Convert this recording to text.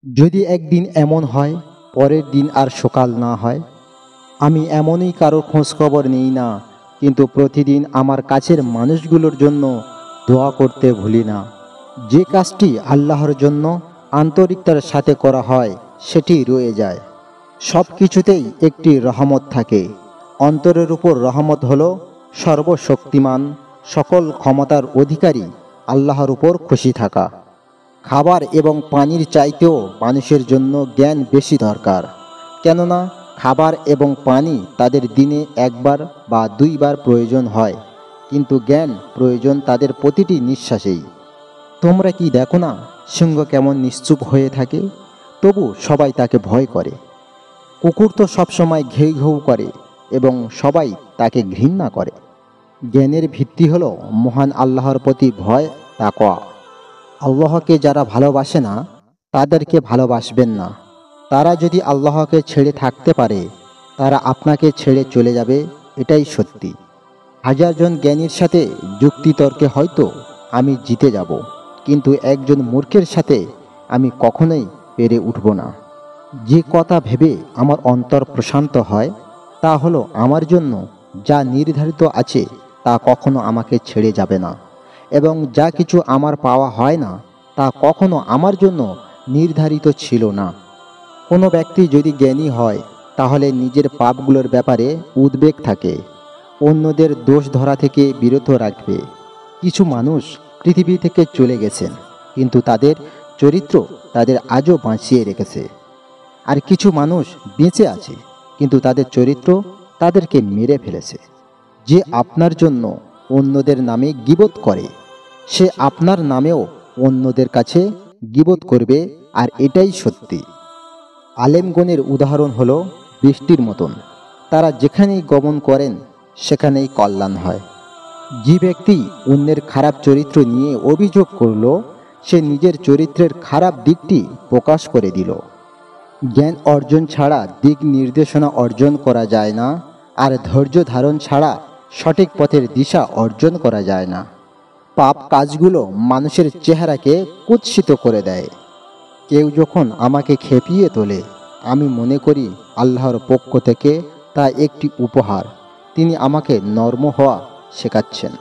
যদি একদিন এমন হয় পরের দিন আর সকাল না হয়, আমি এমনই কারোর খোঁজখবর নিই না, কিন্তু প্রতিদিন আমার কাছের মানুষগুলোর জন্য দোয়া করতে ভুলি না। যে কাজটি আল্লাহর জন্য আন্তরিকতার সাথে করা হয় সেটি রয়ে যায়। সব কিছুতেই একটি রহমত থাকে। অন্তরের উপর রহমত হলো সর্বশক্তিমান, সকল ক্ষমতার অধিকারী আল্লাহর উপর খুশি থাকা। খাবার এবং পানির চাইতেও মানুষের জন্য জ্ঞান বেশি দরকার। কেননা খাবার এবং পানি তাদের দিনে একবার বা দুইবার প্রয়োজন হয়, কিন্তু জ্ঞান প্রয়োজন তাদের প্রতিটি নিঃশ্বাসেই। তোমরা কি দেখো না, সিংহ কেমন নিশ্চুপ হয়ে থাকে, তবু সবাই তাকে ভয় করে। কুকুর তো সবসময় ঘেউ ঘেউ করে এবং সবাই তাকে ঘৃণা করে। জ্ঞানের ভিত্তি হলো মহান আল্লাহর প্রতি ভয়, তাকওয়া। আল্লাহকে যারা ভালোবাসে না তাদেরকে ভালোবাসবেন না। তারা যদি আল্লাহকে ছেড়ে থাকতে পারে, তারা আপনাকে ছেড়ে চলে যাবে, এটাই সত্যি। হাজারজন জ্ঞানীর সাথে যুক্তিতর্কে হয়তো আমি জিতে যাব, কিন্তু একজন মূর্খের সাথে আমি কখনোই পেরে উঠব না। যে কথা ভেবে আমার অন্তর প্রশান্ত হয় তা হলো আমার জন্য যা নির্ধারিত আছে তা কখনো আমাকে ছেড়ে যাবে না, এবং যা কিছু আমার পাওয়া হয় না তা কখনো আমার জন্য নির্ধারিত ছিল না। কোনো ব্যক্তি যদি জ্ঞানী হয় তাহলে নিজের পাপগুলোর ব্যাপারে উদ্বেগ থাকে, অন্যদের দোষ ধরা থেকে বিরত রাখবে। কিছু মানুষ পৃথিবী থেকে চলে গেছেন, কিন্তু তাদের চরিত্র তাদের আজও বাঁচিয়ে রেখেছে। আর কিছু মানুষ বেঁচে আছে, কিন্তু তাদের চরিত্র তাদেরকে মেরে ফেলেছে। যে আপনার জন্য অন্যদের নামে গীবত করে, সে আপনার নামেও অন্যদের কাছে গীবত করবে, আর এটাই সত্যি। আলেমগণের উদাহরণ হলো বৃষ্টির মতন। তারা যেখানেই গমন করেন সেখানেই কল্যাণ হয়। যে ব্যক্তি অন্যের খারাপ চরিত্র নিয়ে অভিযোগ করল, সে নিজের চরিত্রের খারাপ দিকটি প্রকাশ করে দিল। জ্ঞান অর্জন ছাড়া দিক নির্দেশনা অর্জন করা যায় না, আর ধৈর্য ধারণ ছাড়া সঠিক পথের দিশা অর্জন করা যায় না। পাপ কাজগুলো মানুষের চেহারাকে কুৎসিত করে দেয়। কেউ যখন আমাকে খেপিয়ে তোলে, আমি মনে করি আল্লাহর পক্ষ থেকে তা একটি উপহার। তিনি আমাকে নরম হওয়া শেখাচ্ছেন।